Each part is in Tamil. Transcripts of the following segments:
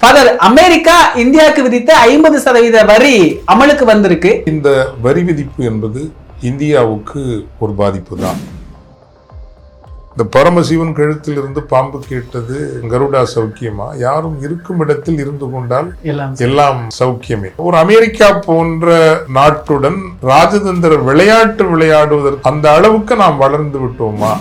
ஃபாதர், அமெரிக்கா இந்தியாவுக்கு விதித்த 50% வரி அமலுக்கு வந்திருக்கு. இந்த வரி விதிப்பு என்பது இந்தியாவுக்கு ஒரு பாதிப்பு தான். இந்த பரமசிவன் கழுத்தில் இருந்து பாம்பு கேட்டது கருடா சௌக்கியமா, யாரும் இருக்கும் இடத்தில் இருந்து கொண்டால் எல்லாம் சௌக்கியமே. ஒரு அமெரிக்கா போன்ற நாட்டுடன் ராஜதந்திர விளையாட்டு விளையாடுவதற்கு அந்த அளவுக்கு நாம் வளர்ந்து விட்டோமா?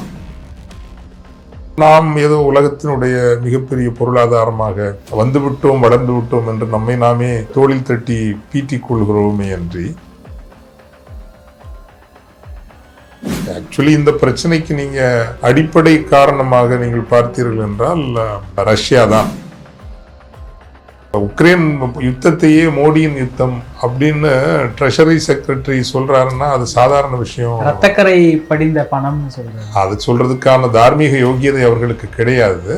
நாம் ஏதோ உலகத்தினுடைய மிகப்பெரிய பொருளாதாரமாக வந்துவிட்டோம், வளர்ந்து விட்டோம் என்று நம்மை நாமே தோளில் தட்டி பீட்டிக் கொள்கிறோமே அன்றி, ஆக்சுவலி இந்த பிரச்சனைக்கு நீங்க அடிப்படை காரணமாக நீங்கள் பார்த்தீர்கள் என்றால் ரஷ்யா தான். உக்ரைன் யுத்தத்தையே மோடியின் யுத்தம் அப்படின்னு ட்ரெஷரி செக்ரட்டரி சொல்றாருன்னா அது சாதாரண விஷயம். ரத்தக்கரை படிந்த பணம் சொல்றாரு. அது சொல்றதுக்கான தார்மீக யோகியதை அவர்களுக்கு கிடையாது.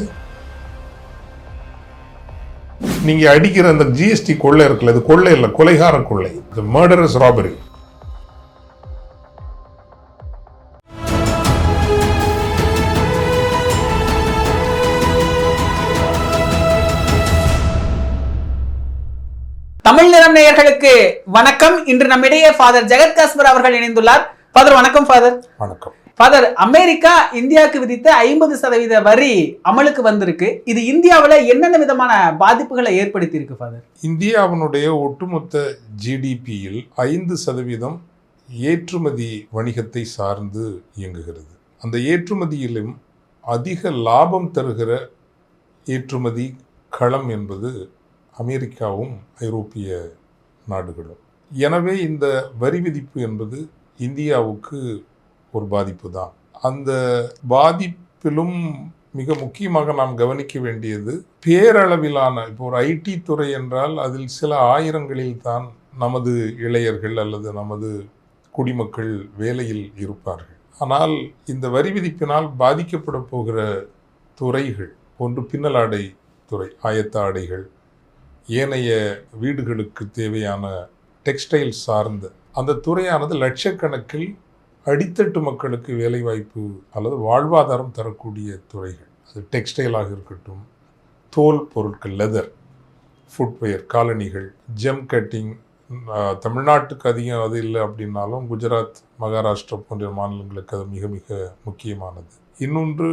நீங்க அடிக்கிற அந்த ஜிஎஸ்டி கொள்ளை இருக்குல்ல, இது கொள்ளை இல்லை, கொலைகார கொள்ளை, மர்டரஸ் ராபரி. தமிழ் நிறம் நேயர்களுக்கு வணக்கம். இன்று நம்மிடையே ஃபாதர் ஜெகத் காஸ்பர் அவர்கள் இணைந்துள்ளார். ஃபாதர் வணக்கம். ஃபாதர் வணக்கம். ஃபாதர், அமெரிக்கா இந்தியாவுக்கு விதித்த 50% வரி அமலுக்கு வந்திருக்கு. இது இந்தியாவில் என்னென்ன விதமான பாதிப்புகளை ஏற்படுத்தி இருக்கு ஃபாதர்? இந்தியாவினுடைய ஒட்டுமொத்த ஜிடிபியில் 5% ஏற்றுமதி வணிகத்தை சார்ந்து இயங்குகிறது. அந்த ஏற்றுமதியிலும் அதிக லாபம் தருகிற ஏற்றுமதி களம் என்பது அமெரிக்காவும் ஐரோப்பிய நாடுகளும். எனவே இந்த வரி விதிப்பு என்பது இந்தியாவுக்கு ஒரு பாதிப்பு தான். அந்த பாதிப்பிலும் மிக முக்கியமாக நாம் கவனிக்க வேண்டியது பேரளவிலான, இப்போ ஒரு ஐடி துறை என்றால் அதில் சில ஆயிரங்களில் தான் நமது இளையர்கள் அல்லது நமது குடிமக்கள் வேலையில் இருப்பார்கள். ஆனால் இந்த வரி விதிப்பினால் பாதிக்கப்பட போகிற துறைகள், ஒன்று பின்னலாடை துறை, ஆயத்த ஆடைகள், ஏனைய வீடுகளுக்கு தேவையான டெக்ஸ்டைல் சார்ந்த அந்த துறையானது லட்சக்கணக்கில் அடித்தட்டு மக்களுக்கு வேலைவாய்ப்பு அல்லது வாழ்வாதாரம் தரக்கூடிய துறைகள். அது டெக்ஸ்டைலாக இருக்கட்டும், தோல் பொருட்கள், லெதர், ஃபுட்வேர், காலணிகள், ஜெம் கட்டிங். தமிழ்நாட்டுக்கு அதிகம் அது இல்லை அப்படின்னாலும் குஜராத், மகாராஷ்டிரா போன்ற மாநிலங்களுக்கு அது மிக மிக முக்கியமானது. இன்னொன்று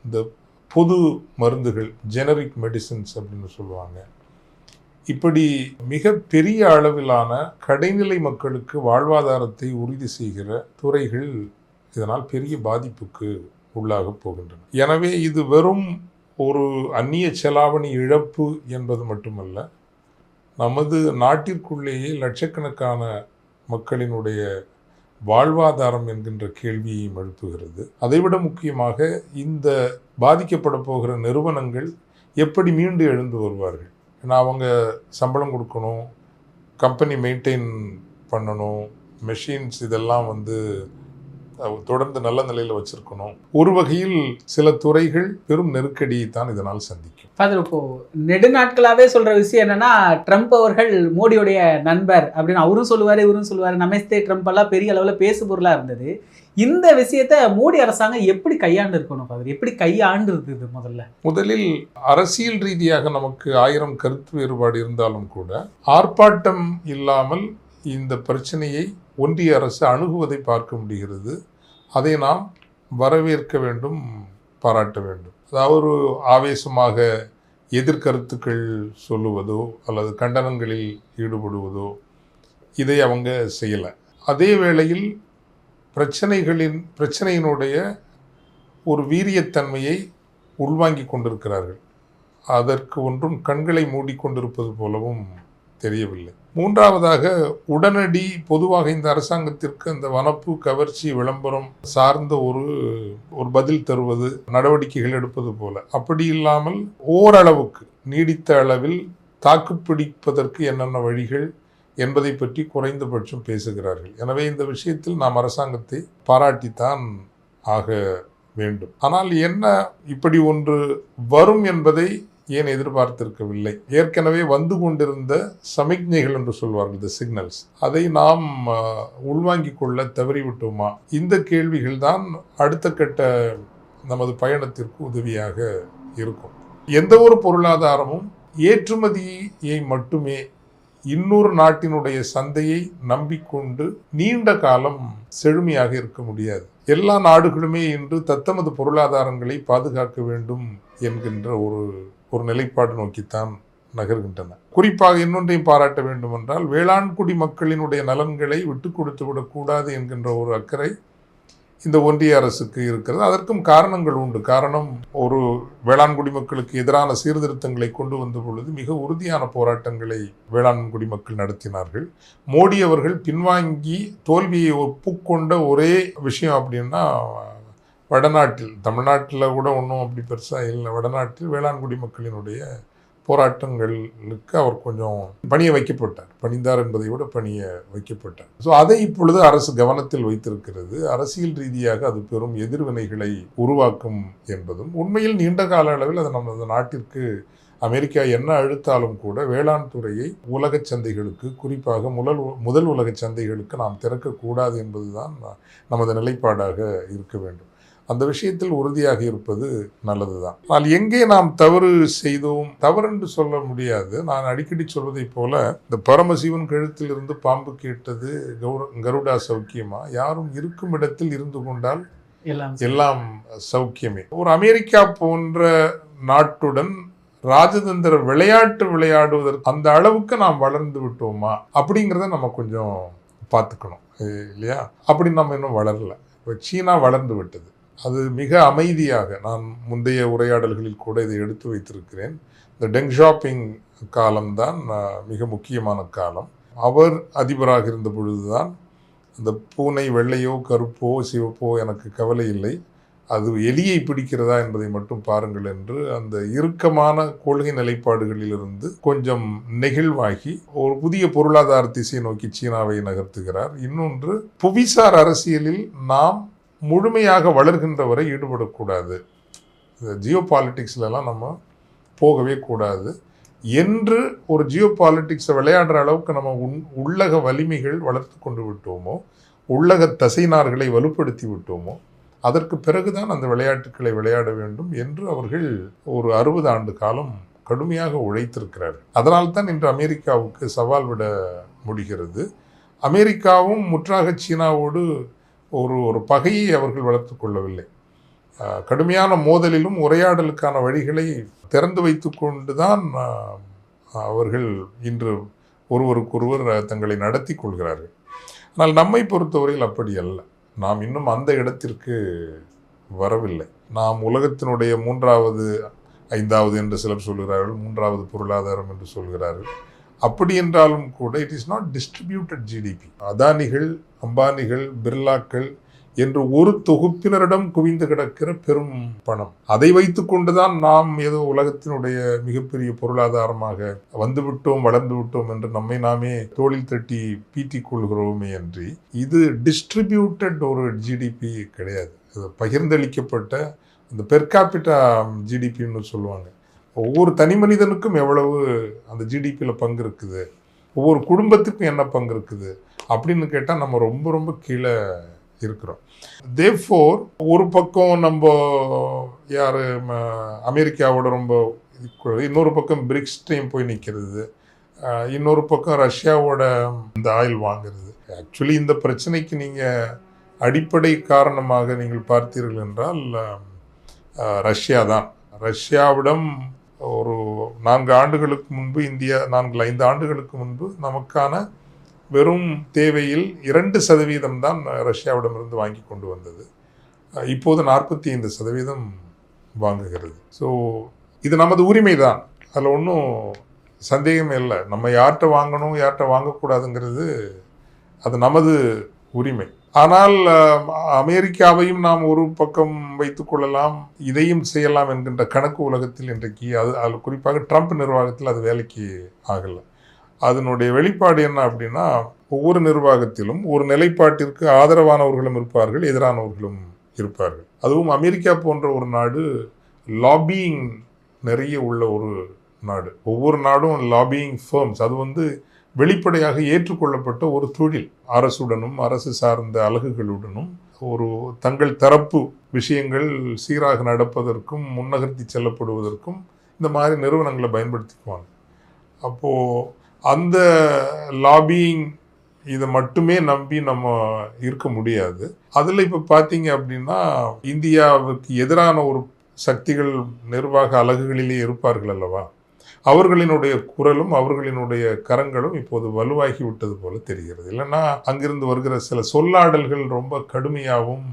இந்த பொது மருந்துகள், ஜெனரிக் மெடிசின்ஸ் அப்படின்னு சொல்லுவாங்க. இப்படி மிக பெரிய அளவிலான கடைநிலை மக்களுக்கு வாழ்வாதாரத்தை உறுதி செய்கிற துறைகள் இதனால் பெரிய பாதிப்புக்கு உள்ளாக போகின்றன. எனவே இது வெறும் ஒரு அந்நிய செலாவணி இழப்பு என்பது மட்டுமல்ல, நமது நாட்டிற்குள்ளேயே லட்சக்கணக்கான மக்களினுடைய வாழ்வாதாரம் என்கின்ற கேள்வியையும் எழுப்புகிறது. அதைவிட முக்கியமாக இந்த பாதிக்கப்பட போகிற நிறுவனங்கள் எப்படி மீண்டு எழுந்து வருவார்கள்? ஏன்னா அவங்க சம்பளம் கொடுக்கணும், கம்பெனி மெயின்டைன் பண்ணணும், மெஷின்ஸ் இதெல்லாம் தொடர்ந்து நல்ல நிலையில் வச்சிருக்கணும். ஒரு வகையில் சில துறைகள் பெரும் நெருக்கடியை தான் இதனால் சந்திக்கும். ஃபாதர், இப்போ நெடுநாட்களாவே சொல்ற விஷயம் என்னன்னா, ட்ரம்ப் அவர்கள் மோடியுடைய நண்பர் அப்படின்னு அவரும் சொல்லுவாரு, இவரும் சொல்லுவாரு. நமஸ்தே ட்ரம்ப் எல்லாம் பெரிய அளவில் பேசு பொருளா இருந்தது. இந்த விஷயத்த மோடி அரசாங்கம் எப்படி கையாண்டு இருக்கணும் ஃபாதர்? எப்படி கையாண்டு இருக்குது? முதலில் அரசியல் ரீதியாக நமக்கு 1000 கருத்து வேறுபாடு இருந்தாலும் கூட ஆர்ப்பாட்டம் இல்லாமல் இந்த பிரச்சனையை ஒன்றிய அரசு அணுகுவதை பார்க்க முடிகிறது. அதை நாம் வரவேற்க வேண்டும், பாராட்ட வேண்டும். அதாவது ஆவேசமாக எதிர்கருத்துக்கள் சொல்லுவதோ அல்லது கண்டனங்களில் ஈடுபடுவதோ இதை அவங்க செய்யலை. அதே வேளையில் பிரச்சனையினுடைய ஒரு வீரியத்தன்மையை உள்வாங்கி கொண்டிருக்கிறார்கள். அதற்கு ஒன்றும் கண்களை மூடிக்கொண்டிருப்பது போலவும் தெரியவில்லை. மூன்றாவதாக, உடனடி பொதுவாக இந்த அரசாங்கத்திற்கு அந்த வனப்பு, கவர்ச்சி, விளம்பரம் சார்ந்த ஒரு பதில் தருவது, நடவடிக்கைகள் எடுப்பது போல அப்படி இல்லாமல் ஓரளவுக்கு நீடித்த அளவில் தாக்குப்பிடிப்பதற்கு என்னென்ன வழிகள் என்பதை பற்றி குறைந்தபட்சம் பேசுகிறார்கள். எனவே இந்த விஷயத்தில் நாம் அரசாங்கத்தை பாராட்டித்தான் ஆக வேண்டும். ஆனால் என்ன இப்படி ஒன்று வரும் என்பதை ஏன் எதிர்பார்த்திருக்கவில்லை? ஏற்கனவே வந்து கொண்டிருந்த சமிக்ஞைகள் என்று சொல்வார்கள், தி சிக்னல்ஸ், அதை நாம் உள்வாங்கிக் கொள்ள தவறிவிட்டோமா? இந்த கேள்விகள் தான் அடுத்த கட்ட நமது பயணத்திற்கு உதவியாக இருக்கும். எந்த ஒரு பொருளாதாரமும் ஏற்றுமதியை மட்டுமே இன்னொரு நாட்டினுடைய சந்தையை நம்பிக்கொண்டு நீண்ட காலம் செழுமையாக இருக்க முடியாது. எல்லா நாடுகளுமே இன்று தத்தமது பொருளாதாரங்களை பாதுகாக்க வேண்டும் என்கின்ற ஒரு நிலைப்பாடு நோக்கித்தான் நகர்கின்றன. குறிப்பாக இன்னொன்றையும் பாராட்ட வேண்டும் என்றால், வேளாண் குடி மக்களினுடைய நலன்களை விட்டு கொடுத்து விடக்கூடாது என்கின்ற ஒரு அக்கறை இந்த ஒன்றிய அரசுக்கு இருக்கிறது. அதற்கும் காரணங்கள் உண்டு. காரணம், ஒரு வேளாண் குடிமக்களுக்கு எதிரான சீர்திருத்தங்களை கொண்டு வந்த பொழுது மிக உறுதியான போராட்டங்களை வேளாண் குடிமக்கள் நடத்தினார்கள். மோடி அவர்கள் பின்வாங்கி தோல்வியை ஒப்புக்கொண்ட ஒரே விஷயம் அப்படின்னா, வடநாட்டில், தமிழ்நாட்டில் கூட ஒன்றும் அப்படி பெருசாக இல்லை, வடநாட்டில் வேளாண் குடிமக்களினுடைய போராட்டங்களுக்கு அவர் கொஞ்சம் பணிய வைக்கப்பட்டார். பணிந்தார் என்பதை விட பணிய வைக்கப்பட்டார். ஸோ அதை இப்பொழுது அரசு கவனத்தில் வைத்திருக்கிறது. அரசியல் ரீதியாக அது பெரும் எதிர்வினைகளை உருவாக்கும் என்பதும் உண்மையில் நீண்ட கால அளவில் அது நமது நாட்டிற்கு அமெரிக்கா என்ன அழுத்தாலும் கூட வேளாண் துறையை உலக சந்தைகளுக்கு, குறிப்பாக முதல் உலக சந்தைகளுக்கு நாம் திறக்கக்கூடாது என்பதுதான் நமது நிலைப்பாடாக இருக்க வேண்டும். அந்த விஷயத்தில் உறுதியாக இருப்பது நல்லதுதான். ஆனால் எங்கே நாம் தவறு செய்தோம், தவறென்று சொல்ல முடியாது. நான் அடிக்கடி சொல்வதை போல, இந்த பரமசிவன் கழுத்தில் இருந்து பாம்பு கேட்டது கருடா சௌக்கியமா, யாரும் இருக்கும் இடத்தில் இருந்து கொண்டால் எல்லாம் சௌக்கியமே. ஒரு அமெரிக்கா போன்ற நாட்டுடன் ராஜதந்திர விளையாட்டு விளையாடுவதற்கு அந்த அளவுக்கு நாம் வளர்ந்து விட்டோமா அப்படிங்கிறத நம்ம கொஞ்சம் பார்த்துக்கணும் இல்லையா? அப்படி நம்ம இன்னும் வளரல. இப்போ சீனா வளர்ந்து விட்டது. அது மிக அமைதியாக, நான் முந்தைய உரையாடல்களில் கூட இதை எடுத்து வைத்திருக்கிறேன். இந்த டெங் ஷாப்பிங் காலம்தான் மிக முக்கியமான காலம். அவர் அதிபராக இருந்த பொழுதுதான் அந்த பூனை வெள்ளையோ கருப்போ சிவப்போ எனக்கு கவலை இல்லை, அது எலியை பிடிக்கிறதா என்பதை மட்டும் பாருங்கள் என்று அந்த இறுக்கமான கொள்கை நிலைப்பாடுகளிலிருந்து கொஞ்சம் நெகிழ்வாகி ஒரு புதிய பொருளாதார திசையை நோக்கி சீனாவை நகர்த்துகிறார். இன்னொன்று, புவிசார் அரசியலில் நாம் முழுமையாக வளர்கின்ற வரை ஈடுபடக்கூடாது, இந்த ஜியோ பாலிட்டிக்ஸ்லாம் நம்ம போகவே கூடாது என்று ஒரு ஜியோ பாலிட்டிக்ஸை விளையாடுற அளவுக்கு நம்ம உள்ளக வலிமைகள் வளர்த்து கொண்டு விட்டோமோ, உள்ளக தசைநார்களை வலுப்படுத்தி விட்டோமோ, அதற்கு பிறகுதான் அந்த விளையாட்டுக்களை விளையாட வேண்டும் என்று அவர்கள் ஒரு 60 ஆண்டு காலம் கடுமையாக உழைத்திருக்கிறார்கள். அதனால்தான் இன்று அமெரிக்காவுக்கு சவால் விட முடிகிறது. அமெரிக்காவும் முற்றாக சீனாவோடு ஒரு பகையை அவர்கள் வளர்த்து கொள்ளவில்லை. கடுமையான மோதலிலும் உரையாடலுக்கான வழிகளை திறந்து வைத்து கொண்டு தான் அவர்கள் இன்று ஒருவருக்கொருவர் தங்களை நடத்தி கொள்கிறார்கள். ஆனால் நம்மை பொறுத்தவரையில் அப்படி அல்ல. நாம் இன்னும் அந்த இடத்திற்கு வரவில்லை. நாம் உலகத்தினுடைய 3வது 5வது என்று சிலர் சொல்கிறார்கள், 3வது பொருளாதாரம் என்று சொல்கிறார்கள். அப்படி என்றாலும் கூட it is not distributed GDP. அதானிகள், அம்பானிகள், பிர்லாக்கள் என்று ஒரு தொகுப்பினரிடம் குவிந்து கிடக்கிற பெரும் பணம், அதை வைத்து கொண்டுதான் நாம் ஏதோ உலகத்தினுடைய மிகப்பெரிய பொருளாதாரமாக வந்துவிட்டோம், வளர்ந்து விட்டோம் என்று நம்மை நாமே தோளில் தட்டி பீட்டிக் கொள்கிறோமே அன்றி இது டிஸ்ட்ரிபியூட்டட் ஒரு ஜிடிபி கிடையாது. இது பகிர்ந்தளிக்கப்பட்ட அந்த பெர் கேபிட்டா ஜிடிபின்னு சொல்லுவாங்க. ஒவ்வொரு தனி மனிதனுக்கும் எவ்வளவு அந்த ஜிடிபியில் பங்கு இருக்குது, ஒவ்வொரு குடும்பத்துக்கும் என்ன பங்கு இருக்குது அப்படின்னு கேட்டால் நம்ம ரொம்ப ரொம்ப கீழே இருக்கிறோம். தேர்ஃபோர் ஒரு பக்கம் நம்ம யார் அமெரிக்காவோட ரொம்ப, இன்னொரு பக்கம் பிரிக்ஸ் டைம் போய் நிற்கிறது, இன்னொரு பக்கம் ரஷ்யாவோட இந்த ஆயில் வாங்குறது. ஆக்சுவலி இந்த பிரச்சனைக்கு நீங்கள் அடிப்படை காரணமாக நீங்கள் பார்த்தீர்கள் என்றால் ரஷ்யா தான். ரஷ்யாவிடம் ஒரு 4 ஆண்டுகளுக்கு முன்பு, இந்தியா 4-5 ஆண்டுகளுக்கு முன்பு நமக்கான வெறும் தேவையில் 2% தான் ரஷ்யாவிடமிருந்து வாங்கி கொண்டு வந்தது. இப்போது 45% வாங்குகிறது. ஸோ இது நமது உரிமை தான், அதில் ஒன்றும் சந்தேகமே இல்லை. நம்ம யார்கிட்ட வாங்கணும் யார்கிட்ட வாங்கக்கூடாதுங்கிறது அது நமது உரிமை. ஆனால் அமெரிக்காவையும் நாம் ஒரு பக்கம் வைத்துக் கொள்ளலாம், இதையும் செய்யலாம் என்கின்ற கணக்கு உலகத்தில் இன்றைக்கு அது குறிப்பாக ட்ரம்ப் நிர்வாகத்தில் அது வேலைக்கு ஆகலை. அதனுடைய வெளிப்பாடு என்ன அப்படின்னா, ஒவ்வொரு நிர்வாகத்திலும் ஒரு நிலைப்பாட்டிற்கு ஆதரவானவர்களும் இருப்பார்கள், எதிரானவர்களும் இருப்பார்கள். அதுவும் அமெரிக்கா போன்ற ஒரு நாடு லாபியிங் நிறைய உள்ள ஒரு நாடு. ஒவ்வொரு நாடும் லாபியிங் ஃபர்ம்ஸ், அது வெளிப்படையாக ஏற்றுக்கொள்ளப்பட்ட ஒரு தொழில். அரசுடனும் அரசு சார்ந்த அலகுகளுடனும் ஒரு தங்கள் தரப்பு விஷயங்கள் சீராக நடப்பதற்கும் முன்னகர்த்தி செல்லப்படுவதற்கும் இந்த மாதிரி நிறுவனங்களை பயன்படுத்திக்குவாங்க. அப்போது அந்த லாபியிங் இதை மட்டுமே நம்பி நம்ம இருக்க முடியாது. அதில் இப்போ பார்த்தீங்க அப்படின்னா இந்தியாவுக்கு எதிரான ஒரு சக்திகள் நிர்வாக அலகுகளிலே இருப்பார்கள் அல்லவா, அவர்களினுடைய குரலும் அவர்களினுடைய கரங்களும் இப்போது வலுவாகி விட்டது போல தெரிகிறது. இல்லைன்னா அங்கிருந்து வருகிற சில சொல்லாடல்கள் ரொம்ப கடுமையாகவும்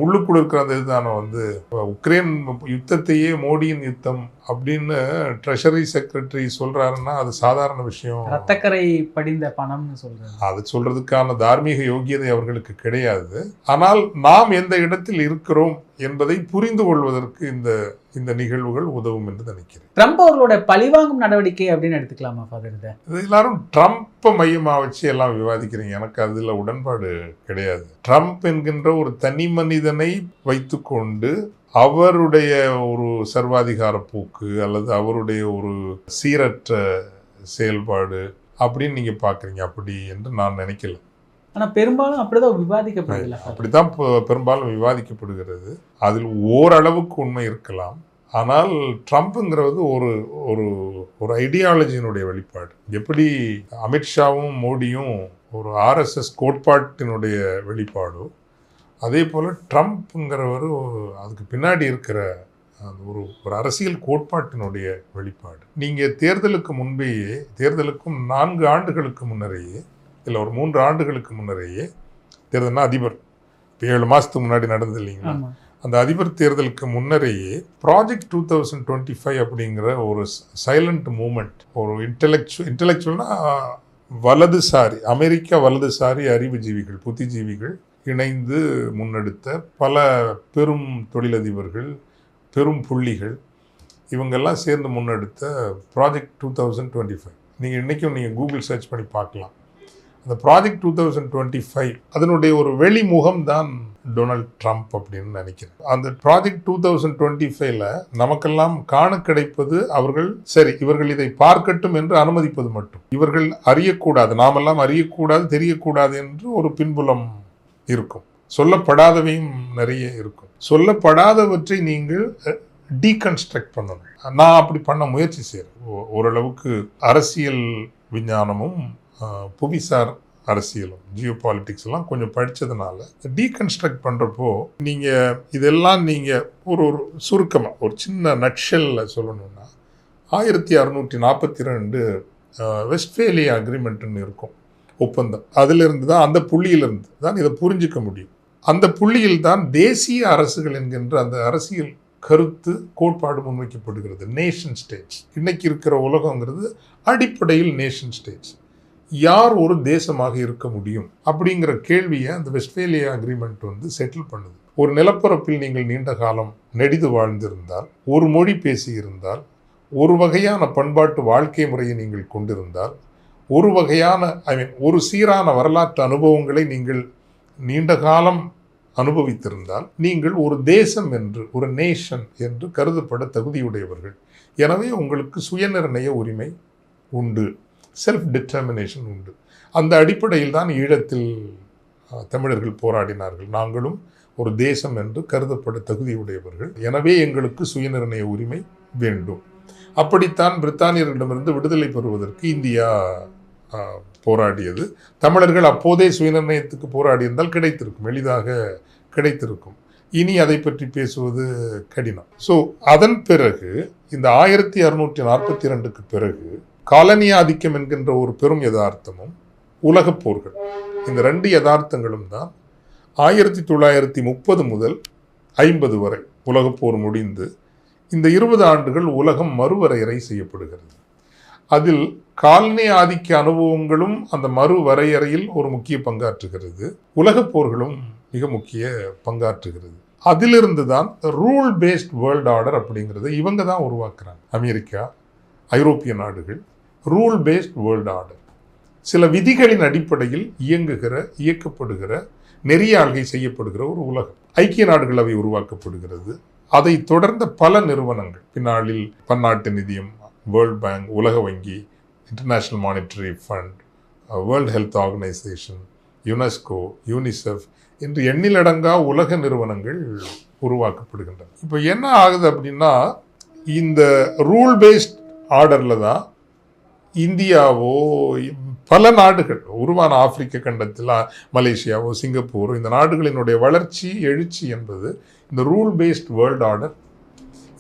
உள்ளுக்குள்ள இருக்கிற அந்த இதுதானே உக்ரைன் யுத்தத்தையே மோடியின் யுத்தம் அப்படின்னு ட்ரெஷரி செக்ரட்டரி சொல்றாருன்னா அது சாதாரண விஷயம். ரத்தக்கரை படிந்த பணம்னு சொல்றாரு. அது சொல்றதுக்கான தார்மீக யோகியதை அவர்களுக்கு கிடையாது. ஆனால் நாம் எந்த இடத்தில் இருக்கிறோம் என்பதை புரிந்து கொள்வதற்கு இந்த நிகழ்வுகள் உதவும் என்று நினைக்கிறேன். ட்ரம்ப் அவர்களோட பழிவாங்கும் நடவடிக்கை அப்படின்னு எடுத்துக்கலாமா ஃபாதர்? இது எல்லாரும் ட்ரம்ப்பை மையமாக வச்சு எல்லாம் விவாதிக்கிறீங்க. எனக்கு அதில் உடன்பாடு கிடையாது. ட்ரம்ப் என்கின்ற ஒரு தனி மனிதனை வைத்துக்கொண்டு அவருடைய ஒரு சர்வாதிகார போக்கு அல்லது அவருடைய ஒரு சீரற்ற செயல்பாடு அப்படின்னு நீங்க பார்க்குறீங்க. அப்படி என்று நான் நினைக்கல. ஆனால் பெரும்பாலும் அப்படிதான் விவாதிக்கப்படுகிறது. அப்படித்தான் பெரும்பாலும் விவாதிக்கப்படுகிறது. அதில் ஓரளவுக்கு உண்மை இருக்கலாம். ஆனால் ட்ரம்ப்புங்கிறது ஒரு ஒரு ஒரு ஐடியாலஜியினுடைய வெளிப்பாடு. எப்படி அமித்ஷாவும் மோடியும் ஒரு RSS கோட்பாட்டினுடைய வெளிப்பாடோ, அதே போல் ட்ரம்ப்புங்கிறவர் அதுக்கு பின்னாடி இருக்கிற ஒரு அரசியல் கோட்பாட்டினுடைய வெளிப்பாடு. நீங்கள் தேர்தலுக்கு முன்பேயே, தேர்தலுக்கும் 4 ஆண்டுகளுக்கு முன்னரேயே, இல்லை ஒரு 3 ஆண்டுகளுக்கு முன்னரேயே, தேர்தல்னா அதிபர் இப்போ 7 மாதத்துக்கு முன்னாடி நடந்தது இல்லைங்களா, அந்த அதிபர் தேர்தலுக்கு முன்னரேயே ப்ராஜெக்ட் 2025 அப்படிங்கிற ஒரு சைலண்ட் மூமெண்ட், ஒரு இன்டெலெக்சுவல்னா வலதுசாரி, அமெரிக்கா வலதுசாரி அறிவுஜீவிகள், புத்திஜீவிகள் இணைந்து முன்னெடுத்த பல பெரும் தொழிலதிபர்கள், பெரும் புள்ளிகள், இவங்கெல்லாம் சேர்ந்து முன்னெடுத்த ப்ராஜெக்ட் 2025. நீங்கள் இன்றைக்கும் நீங்கள் கூகுள் சர்ச் பண்ணி பார்க்கலாம். அந்த ப்ராஜெக்ட் 2025 அதனுடைய ஒரு வெளிமுகம் தான் டொனால்ட் ட்ரம்ப் அப்படின்னு நினைக்கிறேன். அந்த ப்ராஜெக்ட் 2025ல நமக்கெல்லாம் காண கிடைப்பது அவர்கள் சரி இவர்கள் இதை பார்க்கட்டும் என்று அனுமதிப்பது மட்டும். இவர்கள் அறியக்கூடாது, நாமெல்லாம் அறியக்கூடாது, தெரியக்கூடாது என்று ஒரு பின்புலம் இருக்கும். சொல்லப்படாதவையும் நிறைய இருக்கும். சொல்லப்படாதவற்றை நீங்கள் டீகன்ஸ்ட்ரக்ட் பண்ணணும். நான் அப்படி பண்ண முயற்சி செய்கிறேன். ஓரளவுக்கு அரசியல் விஞ்ஞானமும் புவிசார் அரசியலும் ஜியோ பாலிட்டிக்ஸ் எல்லாம் கொஞ்சம் படித்ததுனால டீகன்ஸ்ட்ரக்ட் பண்ணுறப்போ நீங்கள் இதெல்லாம் நீங்கள் ஒரு சுருக்கமாக ஒரு சின்ன நட்ஷெல்ல சொல்லணும்னா 1642 வெஸ்ட்ஃபேலியா அக்ரிமெண்ட்னு இருக்கும், ஒப்பந்தம். அதிலிருந்து தான், அந்த புள்ளியிலிருந்து தான் இதை புரிஞ்சிக்க முடியும். அந்த புள்ளியில் தான் தேசிய அரசுகள் என்கின்ற அந்த அரசியல் கருத்து கோட்பாடு முன்வைக்கப்படுகிறது. நேஷன் ஸ்டேட்ஸ், இன்னைக்கு இருக்கிற உலகங்கிறது அடிப்படையில் நேஷன் ஸ்டேட்ஸ். யார் ஒரு தேசமாக இருக்க முடியும் அப்படிங்கிற கேள்வியை அந்த வெஸ்ட்ஃபேலியா அக்ரிமெண்ட் செட்டில் பண்ணுது. ஒரு நிலப்பரப்பில் நீங்கள் நீண்ட காலம் நெடிது வாழ்ந்திருந்தால், ஒரு மொழி பேசியிருந்தால், ஒரு வகையான பண்பாட்டு வாழ்க்கை முறையை நீங்கள் கொண்டிருந்தால், ஒரு வகையான ஒரு சீரான வரலாற்று அனுபவங்களை நீங்கள் நீண்ட காலம் அனுபவித்திருந்தால், நீங்கள் ஒரு தேசம் என்று, ஒரு நேஷன் என்று கருதப்பட தகுதியுடையவர்கள். எனவே உங்களுக்கு சுயநிர்ணய உரிமை உண்டு, செல்ஃப் டிட்டர்மினேஷன் உண்டு. அந்த அடிப்படையில் தான் ஈழத்தில் தமிழர்கள் போராடினார்கள். நாங்களும் ஒரு தேசம் என்று கருதப்பட தகுதியுடையவர்கள், எனவே எங்களுக்கு சுயநிர்ணய உரிமை வேண்டும். அப்படித்தான் பிரித்தானியர்களிடமிருந்து விடுதலை பெறுவதற்கு இந்தியா போராடியது. தமிழர்கள் அப்போதே சுயநிர்ணயத்துக்கு போராடியிருந்தால் கிடைத்திருக்கும், எளிதாக கிடைத்திருக்கும். இனி அதை பற்றி பேசுவது கடினம். ஸோ அதன் பிறகு இந்த 1642க்கு பிறகு காலனி ஆதிக்கம் என்கின்ற ஒரு பெரும் யதார்த்தமும் உலகப் போர்கள், இந்த 2 யதார்த்தங்களும் தான் 1930 முதல் 50 வரை உலகப்போர் முடிந்து இந்த 20 ஆண்டுகள் உலகம் மறுவரையறை செய்யப்படுகிறது. அதில் காலனி ஆதிக்க அனுபவங்களும் அந்த மறுவரையறையில் ஒரு முக்கிய பங்காற்றுகிறது. உலகப் போர்களும் மிக முக்கிய பங்காற்றுகிறது. அதிலிருந்து தான் ரூல் பேஸ்ட் வேர்ல்ட் ஆர்டர் அப்படிங்கிறத இவங்க தான் உருவாக்குறாங்க. அமெரிக்கா, ஐரோப்பிய நாடுகள் ரூல் பேஸ்ட் வேர்ல்ட் ஆர்டர், சில விதிகளின் அடிப்படையில் இயக்கப்படுகிற நெறியாள்கை செய்யப்படுகிற ஒரு உலகம். ஐக்கிய நாடுகள் அவை உருவாக்கப்படுகிறது. அதை தொடர்ந்த பல நிறுவனங்கள், பின்னாளில் பன்னாட்டு நிதியம், வேர்ல்ட் பேங்க், உலக வங்கி, international monetary fund, world health organisation, UNESCO, UNICEF என்று எண்ணிலடங்கா உலக நிறுவனங்கள் உருவாக்கப்படுகின்றன. இப்போ என்ன ஆகுது அப்படின்னா, இந்த ரூல் பேஸ்ட் ஆர்டரில் தான் இந்தியாவோ பல நாடுகள் உருவான ஆப்பிரிக்க கண்டத்தில் மலேசியாவோ சிங்கப்பூரோ இந்த நாடுகளினுடைய வளர்ச்சி எழுச்சி என்பது இந்த ரூல் பேஸ்ட் வேர்ல்டு ஆர்டர்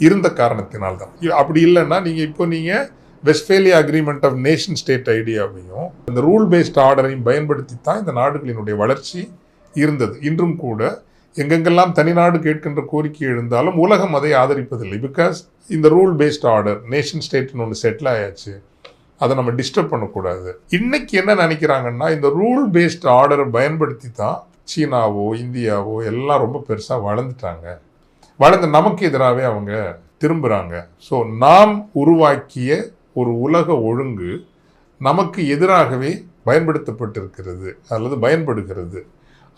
இருந்த காரணத்தினால்தான். அப்படி இல்லைன்னா நீங்கள் வெஸ்ட்பேலியா அக்ரிமெண்ட் ஆஃப் நேஷன் ஸ்டேட் ஐடியாவையும் இந்த ரூல் பேஸ்ட் ஆர்டரையும் பயன்படுத்தி தான் இந்த நாடுகளினுடைய வளர்ச்சி இருந்தது. இன்றும் கூட எங்கெங்கெல்லாம் தனிநாடு கேட்கின்ற கோரிக்கை எழுந்தாலும் உலகம் அதை ஆதரிப்பதில்லை. பிகாஸ் இந்த ரூல் பேஸ்ட் ஆர்டர் நேஷன் ஸ்டேட்னு ஒன்று செட்டில் ஆயாச்சு, அதை நம்ம டிஸ்டர்ப் பண்ணக்கூடாது. இன்னைக்கு என்ன நினைக்கிறாங்கன்னா, இந்த ரூல் பேஸ்ட் ஆர்டரை பயன்படுத்தி தான் சீனாவோ இந்தியாவோ எல்லாம் ரொம்ப பெருசாக வளர்ந்து நமக்கு எதிராகவே அவங்க திரும்புகிறாங்க. ஸோ நாம் உருவாக்கிய ஒரு உலக ஒழுங்கு நமக்கு எதிராகவே பயன்படுத்தப்பட்டிருக்கிறது அல்லது பயன்படுகிறது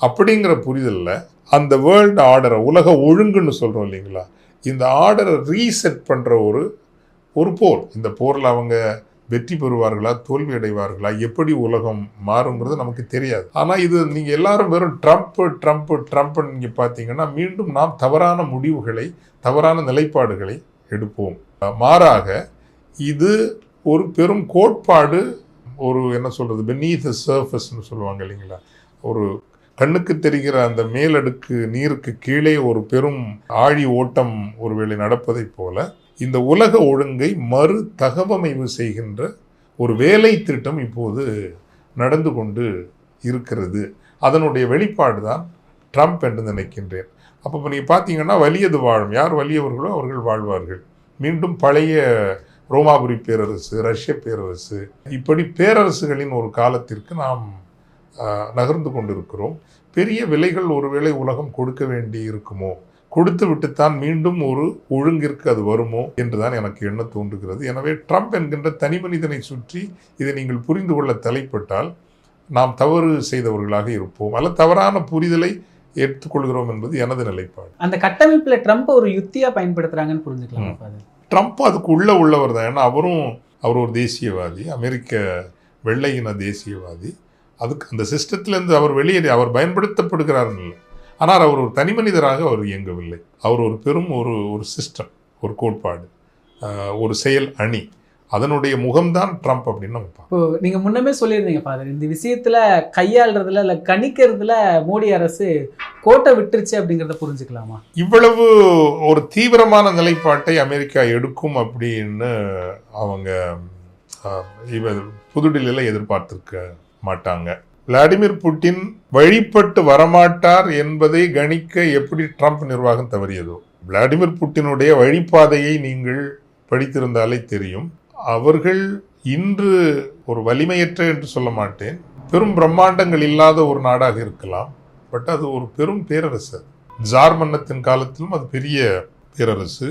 அப்படிங்கிற புரிதலில் அந்த வேர்ல்டு ஆர்டரை உலக ஒழுங்குன்னு சொல்கிறோம் இல்லைங்களா, இந்த ஆர்டரை ரீசெட் பண்ணுற ஒரு போர். இந்த போரில் அவங்க வெற்றி பெறுவார்களா தோல்வி அடைவார்களா, எப்படி உலகம் மாறுங்கிறது நமக்கு தெரியாது. ஆனால் இது நீங்கள் எல்லாரும் வெறும் ட்ரம்ப் நீங்கள் பார்த்தீங்கன்னா மீண்டும் நாம் தவறான முடிவுகளை தவறான நிலைப்பாடுகளை எடுப்போம். மாறாக இது ஒரு பெரும் கோட்பாடு, ஒரு என்ன சொல்கிறது beneath the surfaceன்னு சொல்லுவாங்க இல்லைங்களா, ஒரு கண்ணுக்கு தெரிகிற அந்த மேலடுக்கு நீருக்கு கீழே ஒரு பெரும் ஆழி ஓட்டம் ஒருவேளை நடப்பதைப் போல இந்த உலக ஒழுங்கை மறு தகவமைவு செய்கின்ற ஒரு வேலை திட்டம் இப்போது நடந்து கொண்டு இருக்கிறது. அதனுடைய வெளிப்பாடு தான் ட்ரம்ப் என்று நினைக்கின்றேன். அப்போ நீங்கள் பார்த்தீங்கன்னா வலியது வாழும், யார் வலியவர்களோ அவர்கள் வாழ்வார்கள். மீண்டும் பழைய ரோமாபுரி பேரரசு, ரஷ்ய பேரரசு, இப்படி பேரரசுகளின் ஒரு காலத்திற்கு நாம் நகர்ந்து கொண்டிருக்கிறோம். பெரிய விலைகள் ஒருவேளை உலகம் கொடுக்க வேண்டி இருக்குமோ, கொடுத்து விட்டுத்தான் மீண்டும் ஒரு ஒழுங்கிற்கு அது வருமோ என்றுதான் எனக்கு எண்ண தோன்றுகிறது. எனவே ட்ரம்ப் என்கின்ற தனி மனிதனை சுற்றி இதை நீங்கள் புரிந்து கொள்ள தலைப்பட்டால் நாம் தவறு செய்தவர்களாக இருப்போம், அல்ல தவறான புரிதலை ஏற்றுக்கொள்கிறோம் என்பது எனது நிலைப்பாடு. அந்த கட்டமைப்பில் ட்ரம்ப் ஒரு யுக்தியா பயன்படுத்துறாங்கன்னு புரிஞ்சுக்கலாம். ட்ரம்ப் அதுக்கு உள்ளவர் தான். ஏன்னா அவர் ஒரு தேசியவாதி, அமெரிக்க வெள்ளை இன தேசியவாதி. அதுக்கு அந்த சிஸ்டத்திலேருந்து அவர் வெளியேறி அவர் பயன்படுத்தப்படுகிறாருன்னு இல்லை, ஆனால் அவர் ஒரு தனி மனிதராக அவர் இயங்கவில்லை. அவர் ஒரு பெரும் ஒரு சிஸ்டம், ஒரு கோட்பாடு, ஒரு செயல் அணி, அதனுடைய முகம்தான் ட்ரம்ப் அப்படின்னு நம்ம பார்ப்போம். இப்போ நீங்கள் முன்னமே சொல்லியிருந்தீங்க ஃபாதர், இந்த விஷயத்தில் கையாளுறதுல இல்லை கணிக்கிறதுல மோடி அரசு கோட்டை விட்டுருச்சு அப்படிங்கிறத புரிஞ்சுக்கலாமா? இவ்வளவு ஒரு தீவிரமான நிலைப்பாட்டை அமெரிக்கா எடுக்கும் அப்படின்னு அவங்க புதுடில்லியில் எதிர்பார்த்திருக்க மாட்டாங்க. விளாடிமிர் புட்டின் வழிபட்டு வரமாட்டார் என்பதை கணிக்க எப்படி ட்ரம்ப் நிர்வாகம் தவறியதோ, விளாடிமிர் புட்டினுடைய வழிபாதையை நீங்கள் படித்திருந்தாலே தெரியும். அவர்கள் இன்று ஒரு வலிமையற்ற என்று சொல்ல மாட்டேன், பெரும் பிரம்மாண்டங்கள் இல்லாத ஒரு நாடாக இருக்கலாம், பட் அது ஒரு பெரும் பேரரசு. ஜார் மன்னத்தின் காலத்திலும் அது பெரிய பேரரசு.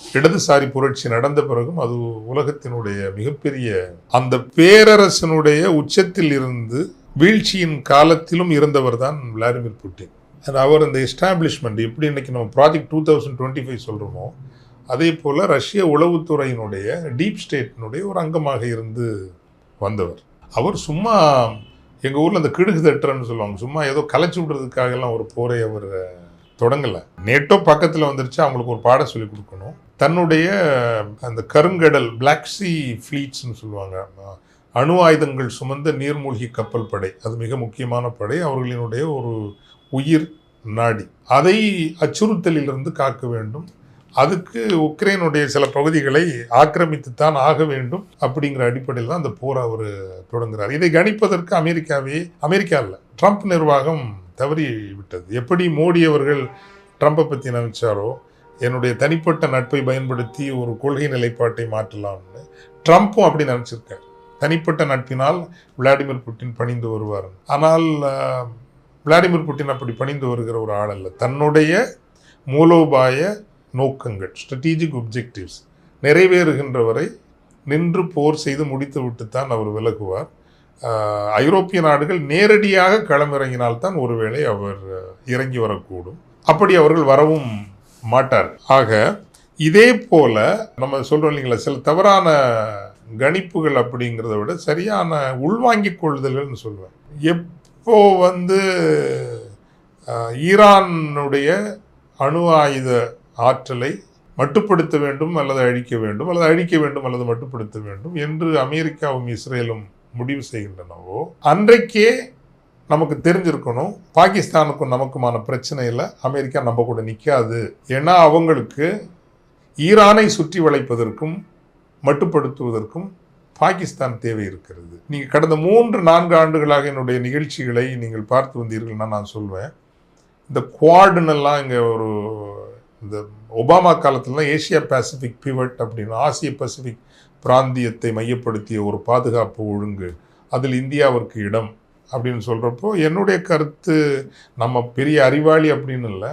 இடதுசாரி புரட்சி நடந்த பிறகும் அது உலகத்தினுடைய மிகப்பெரிய, அந்த பேரரசனுடைய உச்சத்தில் இருந்து வீழ்ச்சியின் காலத்திலும் இருந்தவர் தான் விளாடிமிர் புட்டின். அவர் இந்த எஸ்டாப்ளிஷ்மெண்ட் எப்படி இன்னைக்கு நம்ம ப்ராஜெக்ட் 2025 சொல்கிறோமோ, அதே போல் ரஷ்ய உளவுத்துறையினுடைய டீப் ஸ்டேட்டினுடைய ஒரு அங்கமாக இருந்து வந்தவர். அவர் சும்மா எங்கள் ஊரில் அந்த கிடுகு தட்டுறன்னு சொல்லுவாங்க, சும்மா ஏதோ கலைச்சி விடுறதுக்காகலாம் ஒரு போரை அவர் தொடங்கலை. நேட்டோ பக்கத்தில் வந்துருச்சு, அவங்களுக்கு ஒரு பாடம் சொல்லி கொடுக்கணும். தன்னுடைய அந்த கருங்கடல் பிளாக் சி ஃப்ளீட்ஸ்ன்னு சொல்லுவாங்க, அணு ஆயுதங்கள் சுமந்த நீர்மூழ்கி கப்பல் படை, அது மிக முக்கியமான படை, அவர்களினுடைய ஒரு உயிர் நாடி, அதை அச்சுறுத்தலிலிருந்து காக்க வேண்டும். அதுக்கு உக்ரைனுடைய சில பகுதிகளை ஆக்கிரமித்துத்தான் ஆக வேண்டும் அப்படிங்கிற அடிப்படையில் தான் அந்த போரை அவர் தொடங்குகிறார். இதை கணிப்பதற்கு அமெரிக்கா இல்லை, ட்ரம்ப் நிர்வாகம் தவறி விட்டது. எப்படி மோடி அவர்கள் ட்ரம்பை பற்றி நினைச்சாரோ, என்னுடைய தனிப்பட்ட நட்பை பயன்படுத்தி ஒரு கொள்கை நிலைப்பாட்டை மாற்றலாம்னு ட்ரம்ப்பும் அப்படி நினச்சிருக்கார். தனிப்பட்ட நட்பினால் விளாடிமிர் புட்டின் பணிந்து வருவார். ஆனால் விளாடிமிர் புட்டின் அப்படி பணிந்து வருகிற ஒரு ஆள் அல்ல. தன்னுடைய மூலோபாய நோக்கங்கள், ஸ்ட்ராட்டஜிக் ஒப்ஜெக்டிவ்ஸ் நிறைவேறுகின்ற வரை நின்று போர் செய்து முடித்து விட்டுத்தான் அவர் விலகுவார். ஐரோப்பிய நாடுகள் நேரடியாக களமிறங்கினால்தான் ஒருவேளை அவர் இறங்கி வரக்கூடும். அப்படி அவர்கள் வரவும் மாட்டார். ஆக இதே போல நம்ம சொல்றோம் இல்லைங்களா, சில தவறான கணிப்புகள் அப்படிங்கிறத விட சரியான உள்வாங்கிக் கொள்ளுதல்கள்னு சொல்லுவேன். எப்போ ஈரானுடைய அணு ஆயுத ஆற்றலை மட்டுப்படுத்த வேண்டும் அல்லது அழிக்க வேண்டும், அல்லது அழிக்க வேண்டும் அல்லது மட்டுப்படுத்த வேண்டும் என்று அமெரிக்காவும் இஸ்ரேலும் முடிவு செய்கின்றனவோ அன்றைக்கே நமக்கு தெரிஞ்சிருக்கணும் பாகிஸ்தானுக்கும் நமக்குமான பிரச்சனையில் அமெரிக்கா நம்ம கூட நிற்காது. ஏன்னா அவங்களுக்கு ஈரானை சுற்றி வளைப்பதற்கும் மட்டுப்படுத்துவதற்கும் பாகிஸ்தான் தேவை இருக்கிறது. நீங்கள் கடந்த 3-4 ஆண்டுகளாக என்னுடைய நிகழ்ச்சிகளை நீங்கள் பார்த்து வந்தீர்கள்னா நான் சொல்வேன், இந்த குவாடுன்னெல்லாம் இங்கே ஒரு இந்த ஒபாமா காலத்துலலாம் ஏசியா பசிபிக் பிவட் அப்படின்னு ஆசிய பசிபிக் பிராந்தியத்தை மையப்படுத்திய ஒரு பாதுகாப்பு ஒழுங்கு, அதில் இந்தியாவிற்கு இடம் அப்படின்னு சொல்கிறப்போ என்னுடைய கருத்து நம்ம பெரிய அறிவாளி அப்படின்னு இல்லை.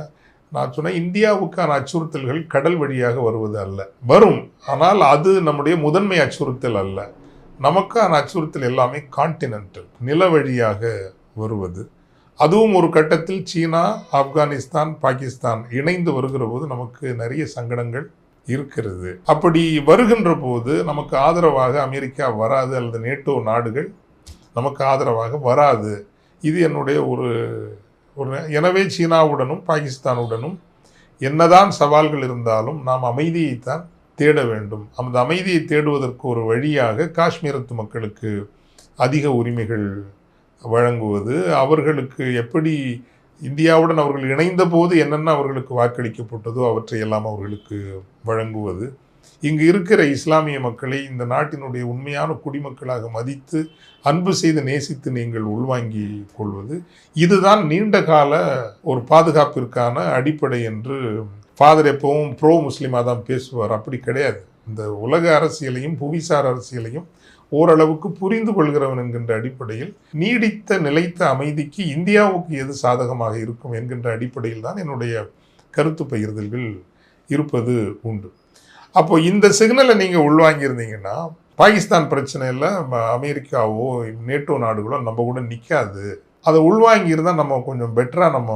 நான் சொன்னேன் இந்தியாவுக்கான அச்சுறுத்தல்கள் கடல் வழியாக வருவது அல்ல, வரும், ஆனால் அது நம்முடைய முதன்மை அச்சுறுத்தல் அல்ல. நமக்கான அச்சுறுத்தல் எல்லாமே கான்டினென்டல், நில வழியாக வருவது. அதுவும் ஒரு கட்டத்தில் சீனா, ஆப்கானிஸ்தான், பாகிஸ்தான் இணைந்து வருகிற போது நமக்கு நிறைய சங்கடங்கள் இருக்கிறது. அப்படி வருகின்ற போது நமக்கு ஆதரவாக அமெரிக்கா வராது, அல்லது நேட்டோ நாடுகள் நமக்கு ஆதரவாக வராது. இது என்னுடைய ஒரு எனவே சீனாவுடனும் பாகிஸ்தானுடனும் என்னதான் சவால்கள் இருந்தாலும் நாம் அமைதியைத்தான் தேட வேண்டும். அந்த அமைதியை தேடுவதற்கு ஒரு வழியாக காஷ்மீரத்து மக்களுக்கு அதிக உரிமைகள் வழங்குவது, அவர்களுக்கு எப்படி இந்தியாவுடன் அவர்கள் இணைந்த போது என்னென்ன அவர்களுக்கு வாக்களிக்கப்பட்டதோ அவற்றையெல்லாம் அவர்களுக்கு வழங்குவது, இங்கு இருக்கிற இஸ்லாமிய மக்களை இந்த நாட்டினுடைய உண்மையான குடிமக்களாக மதித்து அன்பு செய்து நேசித்து நீங்கள் உள்வாங்கி கொள்வது, இதுதான் நீண்ட கால ஒரு பாதுகாப்பிற்கான அடிப்படை என்று ஃபாதர் எப்பவும் ப்ரோ முஸ்லீமாக தான் பேசுவார். அப்படி கிடையாது. இந்த உலக அரசியலையும் புவிசார் அரசியலையும் ஓரளவுக்கு புரிந்து கொள்கிறவன் என்கின்ற அடிப்படையில் நீடித்த நிலைத்த அமைதிக்கு இந்தியாவுக்கு எது சாதகமாக இருக்கும் என்கின்ற அடிப்படையில் தான் என்னுடைய கருத்து பகிர்தல்கள் இருப்பது உண்டு. அப்போ இந்த சிக்னலை நீங்கள் உள்வாங்கியிருந்தீங்கன்னா பாகிஸ்தான் பிரச்சனையில் அமெரிக்காவோ நேட்டோ நாடுகளோ நம்ம கூட நிற்காது. அதை உள்வாங்கியிருந்தால் நம்ம கொஞ்சம் பெட்டராக நம்ம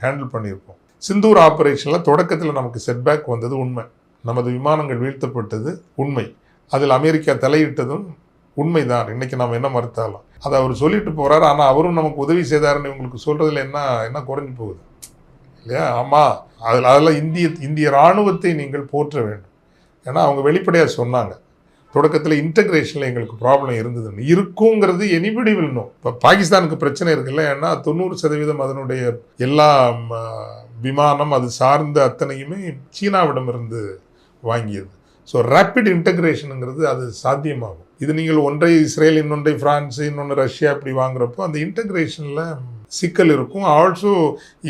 ஹேண்டில் பண்ணியிருப்போம். சிந்தூர் ஆப்ரேஷனில் தொடக்கத்தில் நமக்கு செட்பேக் வந்தது உண்மை, நமது விமானங்கள் வீழ்த்தப்பட்டது உண்மை, அதில் அமெரிக்கா தலையிட்டதும் உண்மைதான். இன்றைக்கி நம்ம என்ன மறுத்தாலும் அதை அவர் சொல்லிட்டு போகிறார். ஆனால் அவரும் நமக்கு உதவி செய்தாருன்னு இவங்களுக்கு சொல்கிறதுல என்ன குறைஞ்சி போகுது இல்லையா? ஆமாம், அதெல்லாம் இந்திய இராணுவத்தை நீங்கள் போற்ற வேண்டும். ஏன்னா அவங்க வெளிப்படையாக சொன்னாங்க தொடக்கத்தில் இன்டகிரேஷனில் எங்களுக்கு ப்ராப்ளம் இருந்ததுன்னு. இருக்குங்கிறது எனிபடி வில்னும். இப்போ பாகிஸ்தானுக்கு பிரச்சனை இருக்குல்ல, ஏன்னா 90% அதனுடைய எல்லா விமானம் அது சார்ந்த அத்தனையுமே சீனாவிடமிருந்து வாங்கியது. ஸோ ரேப்பிட் இன்டகிரேஷனுங்கிறது அது சாத்தியமாகும். இது நீங்கள் ஒன்றை இஸ்ரேல், இன்னொன்றை ஃப்ரான்ஸு, இன்னொன்று ரஷ்யா அப்படி வாங்குறப்போ அந்த இன்டகிரேஷனில் சிக்கல் இருக்கும். ஆல்சோ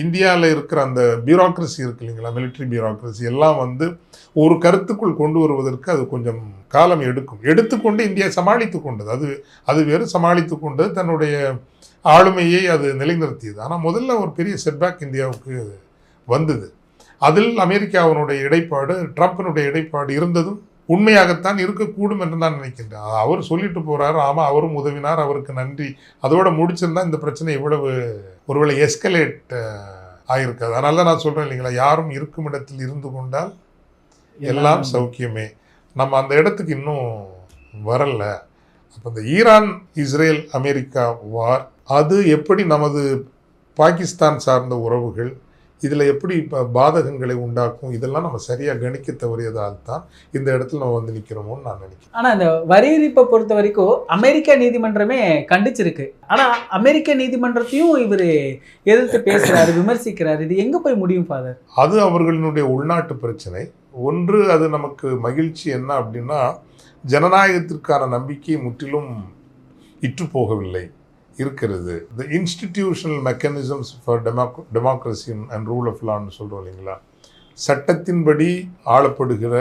இந்தியாவில் இருக்கிற அந்த பியூரோக்ரஸி இருக்கு இல்லைங்களா, மிலிட்ரி பியூரோக்ரஸி எல்லாம் ஒரு கருத்துக்குள் கொண்டு வருவதற்கு அது கொஞ்சம் காலம் எடுத்துக்கொண்டு இந்தியா சமாளித்து கொண்டது. அது வேறு சமாளித்து கொண்டது, தன்னுடைய ஆளுமையை அது நிலைநிறுத்தியது. ஆனால் முதல்ல ஒரு பெரிய செட்பேக் இந்தியாவுக்கு வந்தது. அதில் அமெரிக்காவினுடைய இடைப்பாடு, ட்ரம்ப்பினுடைய இடைப்பாடு இருந்ததும் உண்மையாகத்தான் இருக்கக்கூடும் என்று நான் நினைக்கின்றேன். அவர் சொல்லிட்டு போகிறார், ஆமாம் அவரும் உதவினார், அவருக்கு நன்றி, அதோடு முடிச்சிருந்தா இந்த பிரச்சனை இவ்வளவு ஒருவேளை எஸ்கலேட் ஆகியிருக்காது. அதனால தான் நான் சொல்கிறேன் இல்லைங்களா, யாரும் இருக்கும் இடத்தில் இருந்து கொண்டால் எல்லாம் சௌக்கியமே. நம்ம அந்த இடத்துக்கு இன்னும் வரல. அப்போ இந்த ஈரான், இஸ்ரேல், அமெரிக்கா வார், அது எப்படி நமது பாகிஸ்தான் சார்ந்த உறவுகள் இதில் எப்படி பாதகங்களை உண்டாக்கும், இதெல்லாம் நம்ம சரியாக கணிக்க தவறியதால் தான் இந்த இடத்துல நம்ம நிற்கிறோமோன்னு நான் நினைக்கிறேன். ஆனால் இந்த வரி விதிப்பை பொறுத்த வரைக்கும் அமெரிக்க நீதிமன்றமே கண்டிச்சிருக்கு. ஆனால் அமெரிக்க நீதிமன்றத்தையும் இவர் எதிர்த்து பேசுகிறாரு, விமர்சிக்கிறார். இது எங்கே போய் முடியும் ஃபாதர்? அது அவர்களினுடைய உள்நாட்டு பிரச்சனை. ஒன்று, அது நமக்கு மகிழ்ச்சி என்ன அப்படின்னா, ஜனநாயகத்திற்கான நம்பிக்கை முற்றிலும் இற்று போகவில்லை இருக்கிறது. The institutional mechanisms for democracy and rule of லான்னு சொல்கிறோம் இல்லைங்களா, சட்டத்தின்படி ஆளப்படுகிற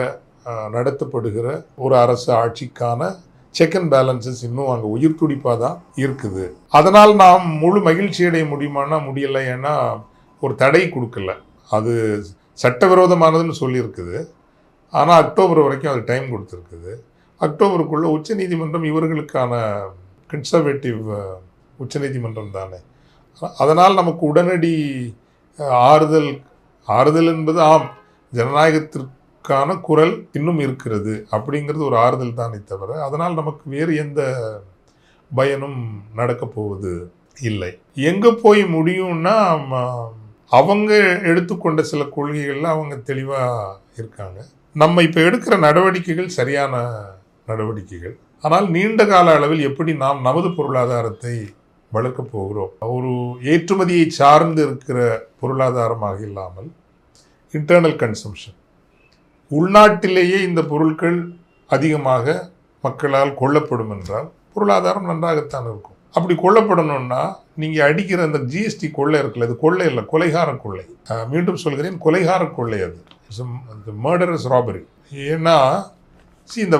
நடத்தப்படுகிற ஒரு அரசு ஆட்சிக்கான செக் அண்ட் பேலன்சஸ் இன்னும் அங்கே உயிர் துடிப்பாக தான் இருக்குது. அதனால் நாம் முழு மகிழ்ச்சி அடைய முடியுமானா முடியலை. ஏன்னா ஒரு தடை கொடுக்கல, அது சட்டவிரோதமானதுன்னு சொல்லியிருக்குது. ஆனால் அக்டோபர் வரைக்கும் அது டைம் கொடுத்துருக்குது. அக்டோபருக்குள்ளே உச்சநீதிமன்றம் இவர்களுக்கான கன்சர்வேட்டிவ் உச்சநீதிமன்றம் தானே, அதனால் நமக்கு உடனடி ஆறுதல் என்பது ஆம், ஜனநாயகத்திற்கான குரல் இன்னும் இருக்கிறது அப்படிங்கிறது ஒரு ஆறுதல் தானே தவிர அதனால் நமக்கு வேறு எந்த பயனும் நடக்கப் போவது இல்லை. எங்கே போய் முடியும்னா, அவங்க எடுத்துக்கொண்ட சில கொள்கைகளில் அவங்க தெளிவாக இருக்காங்க. நம்ம இப்போ எடுக்கிற நடவடிக்கைகள் சரியான நடவடிக்கைகள். ஆனால் நீண்ட கால அளவில் எப்படி நாம் நமது பொருளாதாரத்தை வளர்க்கப் போகிறோம், ஒரு ஏற்றுமதியை சார்ந்து இருக்கிற பொருளாதாரமாக இல்லாமல் இன்டர்னல் கன்சம்ஷன், உள்நாட்டிலேயே இந்த பொருட்கள் அதிகமாக மக்களால் கொள்ளப்படும் என்றால் பொருளாதாரம் நன்றாகத்தான் இருக்கும். அப்படி கொல்லப்படணும்னா நீங்கள் அடிக்கிற அந்த ஜிஎஸ்டி கொள்ளை இருக்குல்ல, அது கொள்ளை இல்லை, கொலைகார கொள்ளை. மீண்டும் சொல்கிறேன், கொலைகார கொள்ளை. அது மர்டரஸ் ராபரி. ஏன்னா இந்த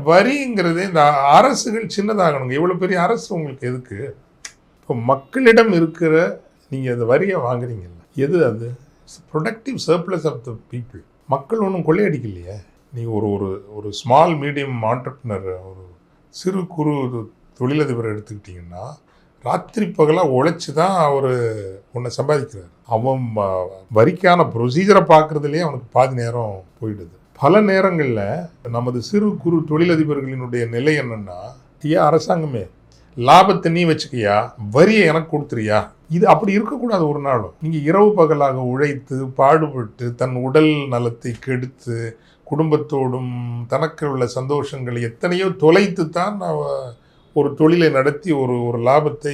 வரிங்கிறது இந்த அரசுகள் சின்னதாகணுங்க. இவ்வளோ பெரிய அரசு உங்களுக்கு எதுக்கு? இப்போ மக்களிடம் இருக்கிற நீங்கள் அந்த வரியை வாங்குறீங்கல்ல, எது அது? Productive surplus of the people. மக்கள் ஒன்றும் கொள்ளையடிக்கலையே. நீங்கள் ஒரு ஸ்மால் மீடியம் ஆண்டர்ப்ரனர், ஒரு சிறு குறு தொழிலதிபரை எடுத்துக்கிட்டிங்கன்னா ராத்திரி பகலாக உழைச்சி தான் அவர் ஒன்றை சம்பாதிக்கிறார். அவன் வரிக்கான ப்ரொசீஜரை பார்க்குறதுலேயே அவனுக்கு பாதி நேரம் போயிடுது. பல நேரங்களில் நமது சிறு குறு தொழிலதிபர்களினுடைய நிலை என்னென்னா, ஐயா அரசாங்கமே லாபத்தை நீ வச்சுக்கியா, வரியை எனக்கு கொடுத்துறியா? இது அப்படி இருக்கக்கூடாது. ஒரு நாளும் நீங்கள் இரவு பகலாக உழைத்து பாடுபட்டு தன் உடல் நலத்தை கெடுத்து குடும்பத்தோடும் தனக்கு உள்ள சந்தோஷங்களை எத்தனையோ தொலைத்து தான் ஒரு தொழிலை நடத்தி ஒரு லாபத்தை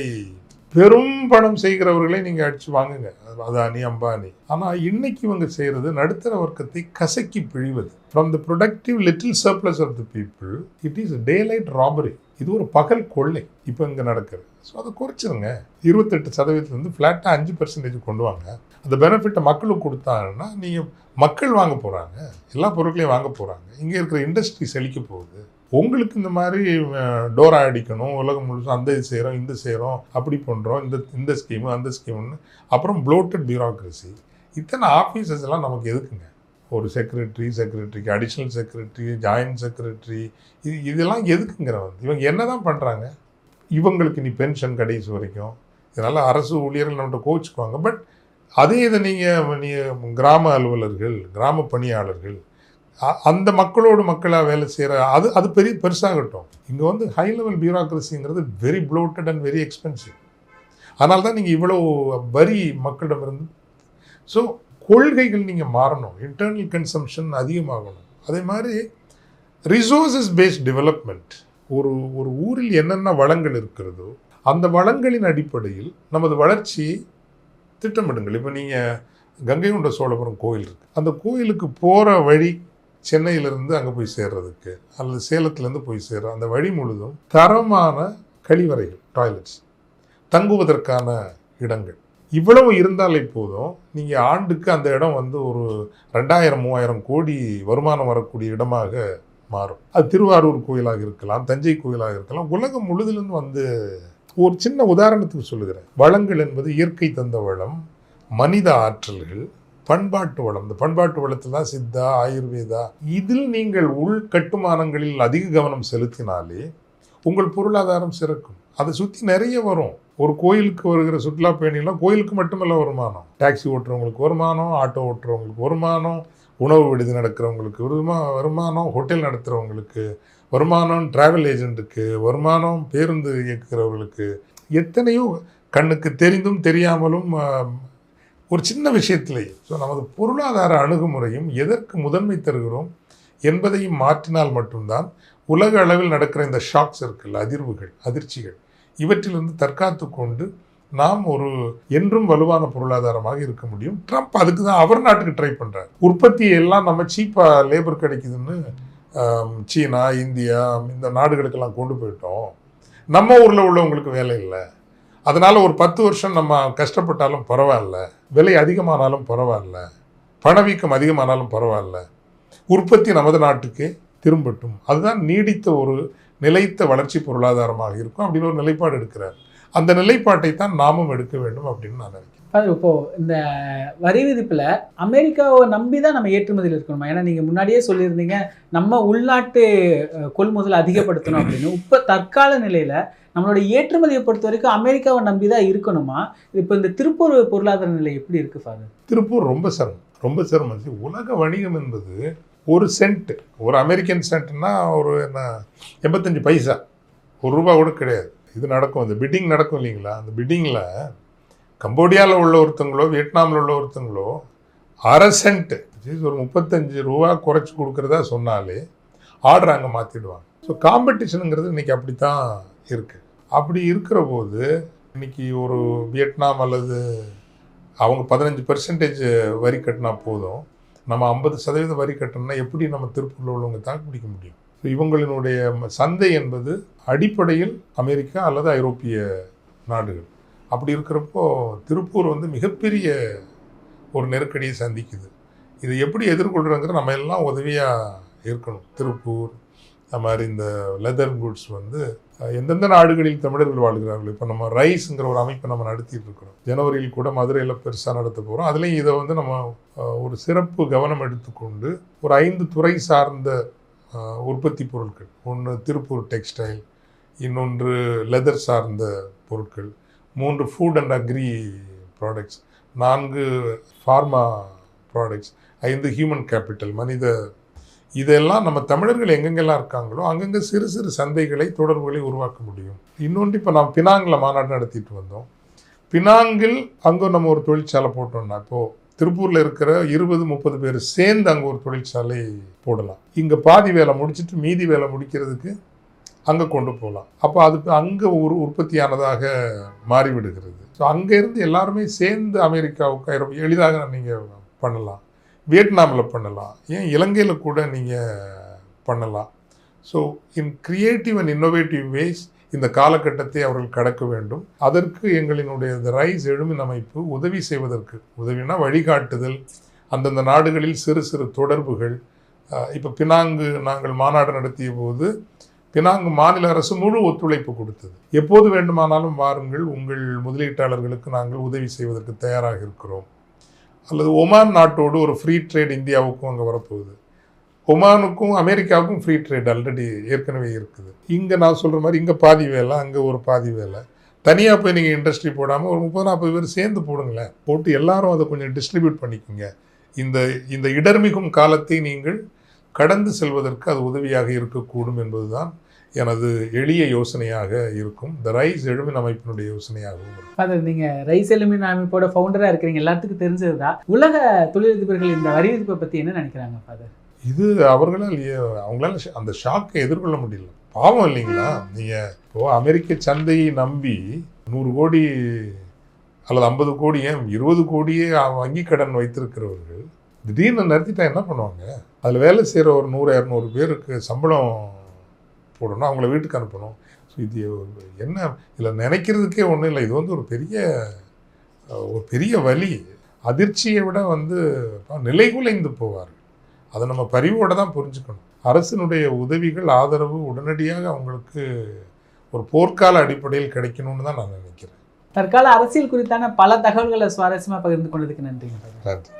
பெரும் பணம் செய்கிறவர்களை நீங்கள் அடித்து வாங்குங்க, அதானி அம்பானி. ஆனால் இன்னைக்கு இவங்க செய்கிறது நடுத்தர வர்க்கத்தை கசக்கி பிழிவது. From the productive little surplus of the people it is daylight robbery. இது ஒரு பகல் கொள்ளை இப்போ இங்கே நடக்கிறது. ஸோ அதை குறைச்சிருங்க. 28% ஃப்ளாட்டாக 5% கொண்டு வாங்க. அந்த பெனிஃபிட்டை மக்களுக்கு கொடுத்தாங்கன்னா நீங்கள் மக்கள் வாங்க போகிறாங்க, எல்லா பொருட்களையும் வாங்க போகிறாங்க. இங்கே இருக்கிற இண்டஸ்ட்ரி செழிக்க போகுது. உங்களுக்கு இந்த மாதிரி டோரா அடிக்கணும், உலகம் முழுசும் அந்த இது செய்கிறோம் இந்த செய்கிறோம் அப்படி பண்ணுறோம், இந்த ஸ்கீமு அந்த ஸ்கீமுன்னு, அப்புறம் ப்ளோட்டட் பியூரோக்ரஸி. இத்தனை ஆஃபீஸஸ் எல்லாம் நமக்கு எதுக்குங்க? ஒரு செக்ரட்டரிக்கு அடிஷ்னல் செக்ரட்டரி, ஜாயின்ட் செக்ரட்டரி, இதெல்லாம் எதுக்குங்கிற இவங்க என்ன தான் பண்ணுறாங்க? இவங்களுக்கு நீ பென்ஷன் கடைசி வரைக்கும். இதனால் அரசு ஊழியர்கள் நம்மகிட்ட கோச்சுக்குவாங்க. பட் அதே இதை நீங்கள் கிராம அலுவலர்கள், கிராம பணியாளர்கள், அந்த மக்களோடு மக்களாக வேலை செய்கிற அது பெருசாகட்டும். இங்கே ஹை லெவல் பியூரோக்ரஸிங்கிறது very bloated and very expensive. அதனால தான் நீங்கள் இவ்வளோ வரி மக்களிடமிருந்து. ஸோ கொள்கைகள் நீங்கள் மாறணும். இன்டர்னல் கன்சம்ஷன் அதிகமாகணும். அதே மாதிரி ரிசோர்ஸஸ் பேஸ்ட் டெவலப்மெண்ட். ஒரு ஊரில் என்னென்ன வளங்கள் இருக்கிறதோ அந்த வளங்களின் அடிப்படையில் நமது வளர்ச்சியை திட்டமிடுங்கள். இப்போ நீங்கள் கங்கை கொண்ட சோழபுரம் கோயில் இருக்குது. அந்த கோயிலுக்கு போகிற வழி சென்னையிலேருந்து அங்கே போய் சேர்றதுக்கு அல்லது சேலத்துலேருந்து போய் சேர்ற அந்த வழி முழுதும் தரமான கழிவறைகள், டாய்லெட்ஸ், தங்குவதற்கான இடங்கள், இவ்வளவு இருந்தாலே போதும். நீங்கள் ஆண்டுக்கு அந்த இடம் ஒரு 2000-3000 கோடி வருமானம் வரக்கூடிய இடமாக மாறும். அது திருவாரூர் கோயிலாக இருக்கலாம், தஞ்சை கோயிலாக இருக்கலாம், உலகம் முழுதிலிருந்து ஒரு சின்ன உதாரணத்துக்கு சொல்லுகிறேன். வளங்கள் என்பது இயற்கை தந்த வளம், மனித ஆற்றல்கள், பண்பாட்டு வளம். இந்த பண்பாட்டு வளத்தில் தான் சித்தா, ஆயுர்வேதா, இதில் நீங்கள் உள் கட்டுமானங்களில் அதிக கவனம் செலுத்தினாலே உங்கள் பொருளாதாரம் சிறக்கும். அதை சுற்றி நிறைய வரும். ஒரு கோயிலுக்கு வருகிற சுற்றுலா பயணிகள்லாம் கோயிலுக்கு மட்டுமல்ல வருமானம். டாக்ஸி ஓட்டுறவங்களுக்கு வருமானம், ஆட்டோ ஓட்டுறவங்களுக்கு வருமானம், உணவு விடுதி நடக்கிறவங்களுக்கு வருமானம், ஹோட்டல் நடத்துகிறவங்களுக்கு வருமானம், டிராவல் ஏஜென்ட்டுக்கு வருமானம், பேருந்து இயக்குகிறவர்களுக்கு, எத்தனையோ கண்ணுக்கு தெரிந்தும் தெரியாமலும் ஒரு சின்ன விஷயத்திலேயே. ஸோ நமது பொருளாதார அணுகுமுறையும் எதற்கு முதன்மை தருகிறோம் என்பதையும் மாற்றினால் மட்டும்தான் உலக அளவில் நடக்கிற இந்த ஷாக்ஸ் இருக்குல்ல, அதிர்வுகள், அதிர்ச்சிகள், இவற்றிலிருந்து தற்காத்து கொண்டு நாம் என்றும் வலுவான பொருளாதாரமாக இருக்க முடியும். ட்ரம்ப் அதுக்கு தான் அவர் நாட்டுக்கு ட்ரை பண்ணுறார். உற்பத்தியை எல்லாம் நம்ம சீப்பாக லேபர் கிடைக்குதுன்னு சீனா, இந்தியா, இந்த நாடுகளுக்கெல்லாம் கொண்டு போயிட்டோம். நம்ம ஊரில் உள்ளவங்களுக்கு வேலை இல்லை. அதனால் ஒரு 10 வருஷம் நம்ம கஷ்டப்பட்டாலும் பரவாயில்ல, விலை அதிகமானாலும் பரவாயில்ல, பணவீக்கம் அதிகமானாலும் பரவாயில்ல, உற்பத்தி நமது நாட்டுக்கே திரும்பட்டும். அதுதான் நீடித்த நிலைத்த வளர்ச்சி பொருளாதாரமாக இருக்கும் அப்படின்னு ஒரு நிலைப்பாடு எடுக்கிறார். அந்த நிலைப்பாட்டை தான் நாமும் எடுக்க வேண்டும் அப்படின்னு நான் நினைக்கிறேன். இப்போ இந்த வரி விதிப்பில் அமெரிக்காவை நம்பி தான் நம்ம ஏற்றுமதியில் இருக்கணுமா? ஏன்னா நீங்கள் முன்னாடியே சொல்லியிருந்தீங்க நம்ம உள்நாட்டு கொள்முதல் அதிகப்படுத்தணும் அப்படின்னு. இப்போ தற்கால நிலையில் நம்மளோட ஏற்றுமதியை பொறுத்த வரைக்கும் அமெரிக்காவை நம்பி தான் இருக்கணுமா? இப்போ இந்த திருப்பூர் பொருளாதார நிலை எப்படி இருக்கு ஃபாதர்? திருப்பூர் ரொம்ப சிரமம். உலக வணிகம் என்பது ஒரு சென்ட், ஒரு அமெரிக்கன் சென்ட்னா 85 பைசா, ₹1 கூட கிடையாது. இது நடக்கும், அந்த பிட்டிங் நடக்கும் இல்லைங்களா? அந்த பிட்டிங்கில் கம்போடியாவில் உள்ள ஒருத்தங்களோ, வியட்நாமில் உள்ள ஒருத்தங்களோ 1/2 சென்ட், ஒரு 35 ரூபா குறைச்சி கொடுக்குறதா சொன்னாலே ஆர்டர் அங்கே மாற்றிடுவாங்க. ஸோ காம்படிஷனுங்கிறது இன்றைக்கி அப்படி தான் இருக்குது. அப்படி இருக்கிற போது இன்றைக்கி ஒரு வியட்நாம் அல்லது அவங்க 15% வரி கட்டினா போதும், நம்ம 50% வரி கட்டணும்னா எப்படி நம்ம திருப்பூரில் உள்ளவங்க தாக்கு பிடிக்க முடியும்? ஸோ இவங்களினுடைய சந்தை என்பது அடிப்படையில் அமெரிக்கா அல்லது ஐரோப்பிய நாடுகள். அப்படி இருக்கிறப்போ திருப்பூர் வந்து மிகப்பெரிய ஒரு நெருக்கடியை சந்திக்குது. இதை எப்படி எதிர்கொள்கிறோங்கிற நம்ம எல்லாம் உதவியாக இருக்கணும். திருப்பூர் அது மாதிரி இந்த லெதர் குட்ஸ் வந்து எந்தெந்த நாடுகளில் தமிழர்கள் வாழ்கிறார்கள். இப்போ நம்ம ரைஸ்ங்கிற ஒரு அமைப்பை நம்ம நடத்திட்டு இருக்கிறோம். ஜனவரியில் கூட மதுரையில் பெருசாக நடத்த போகிறோம். அதுலேயும் இதை வந்து நம்ம ஒரு சிறப்பு கவனம் எடுத்துக்கொண்டு ஒரு 5 துறை சார்ந்த உற்பத்தி பொருட்கள், ஒன்று திருப்பூர் டெக்ஸ்டைல், இன்னொன்று லெதர் சார்ந்த பொருட்கள், 3 food and agri products, 4 pharma products, 5 human capital மனித, இதெல்லாம் நம்ம தமிழர்கள் எங்கெங்கெல்லாம் இருக்காங்களோ அங்கங்கே சிறு சிறு சந்தைகளை தொடர்புகளை உருவாக்க முடியும். இன்னொன்று இப்போ நாம் பினாங்கில் மாநாடு நடத்திட்டு வந்தோம். பினாங்கில் அங்கே நம்ம ஒரு தொழிற்சாலை போட்டோம்னா இப்போது திருப்பூரில் இருக்கிற 20-30 பேர் சேர்ந்து அங்கே ஒரு தொழிற்சாலை போடலாம். இங்கே பாதி வேலை முடிச்சுட்டு மீதி வேலை முடிக்கிறதுக்கு அங்கே கொண்டு போகலாம். அப்போ அதுக்கு அங்கே ஒரு உற்பத்தியானதாக மாறிவிடுகிறது. ஸோ அங்கேருந்து எல்லாருமே சேர்ந்து அமெரிக்காவுக்கு ஐரோப்பா எளிதாக நீங்கள் பண்ணலாம். வியட்நாமில் பண்ணலாம், ஏன் இலங்கையில் கூட நீங்கள் பண்ணலாம். So in creative and innovative ways இந்த காலகட்டத்தை அவர்கள் கடக்க வேண்டும். அதற்கு எங்களினுடைய இந்த ரைஸ் எழுமின் அமைப்பு உதவி செய்வதற்கு, உதவினா வழிகாட்டுதல், அந்தந்த நாடுகளில் சிறு சிறு தொடர்புகள். இப்போ பினாங்கு நாங்கள் மாநாடு நடத்திய போது பினாங்கு மாநில அரசு முழு ஒத்துழைப்பு கொடுத்தது. எப்போது வேண்டுமானாலும் வாருங்கள், உங்கள் முதலீட்டாளர்களுக்கு நாங்கள் உதவி செய்வதற்கு தயாராக இருக்கிறோம். அல்லது ஒமான் நாட்டோடு ஒரு ஃப்ரீ ட்ரேட் இந்தியாவுக்கும் அங்கே வரப்போகுது. ஒமானுக்கும் அமெரிக்காவுக்கும் ஃப்ரீ ட்ரேட் ஆல்ரெடி ஏற்கனவே இருக்குது. இங்கே நான் சொல்கிற மாதிரி இங்கே பாதி வேலை, அங்கே ஒரு பாதி வேலை. தனியாக போய் நீங்கள் இண்டஸ்ட்ரி போடாமல் ஒரு 30-40 பேர் சேர்ந்து போடுங்களேன். போட்டு எல்லாரும் அதை கொஞ்சம் டிஸ்ட்ரிபியூட் பண்ணிக்கோங்க. இந்த இடர்மிகும் காலத்தை நீங்கள் கடந்து செல்வதற்கு அது உதவியாக இருக்கக்கூடும் என்பதுதான் எனது எளிய யோசனையாக இருக்கும். இந்த ரைஸ் எழுமின் அமைப்பினுடைய யோசனையாகவும் இருக்கும். ஃபாதர், நீங்கள் ரைஸ் எழுமின் அமைப்போட ஃபவுண்டராக இருக்கிறீங்க, எல்லாத்துக்கும் தெரிஞ்சது தான். உலக தொழிலதிபர்கள் இந்த வரி விதிப்பை பற்றி என்ன நினைக்கிறாங்க ஃபாதர்? இது அவங்களால அந்த ஷாக்கை எதிர்கொள்ள முடியல. பாவம் இல்லைங்களா? நீங்கள் இப்போ அமெரிக்க சந்தையை நம்பி 100 கோடி அல்லது 50 கோடி, ஏன் 20 கோடியே வங்கி கடன் வைத்திருக்கிறவர்கள் திடீர்னு நிறுத்திட்டா என்ன பண்ணுவாங்க? அதில் வேலை செய்கிற ஒரு 100-200 பேருக்கு சம்பளம் போடணும், அவங்கள வீட்டுக்கு அனுப்பணும். ஸோ இது என்ன, இதில் நினைக்கிறதுக்கே ஒன்றும் இல்லை. இது வந்து ஒரு பெரிய வலி. அதிர்ச்சியை விட வந்து நிலைகுலைந்து போவார்கள். அதை நம்ம பரிவோடு தான் புரிஞ்சுக்கணும். அரசினுடைய உதவிகள், ஆதரவு உடனடியாக அவங்களுக்கு ஒரு போர்க்கால அடிப்படையில் கிடைக்கணும்னு தான் நான் நினைக்கிறேன். தற்கால அரசியல் குறித்தான பல தகவல்களை சுவாரஸ்யமாக பகிர்ந்து கொண்டதுக்கு நன்றிங்க. நன்றி.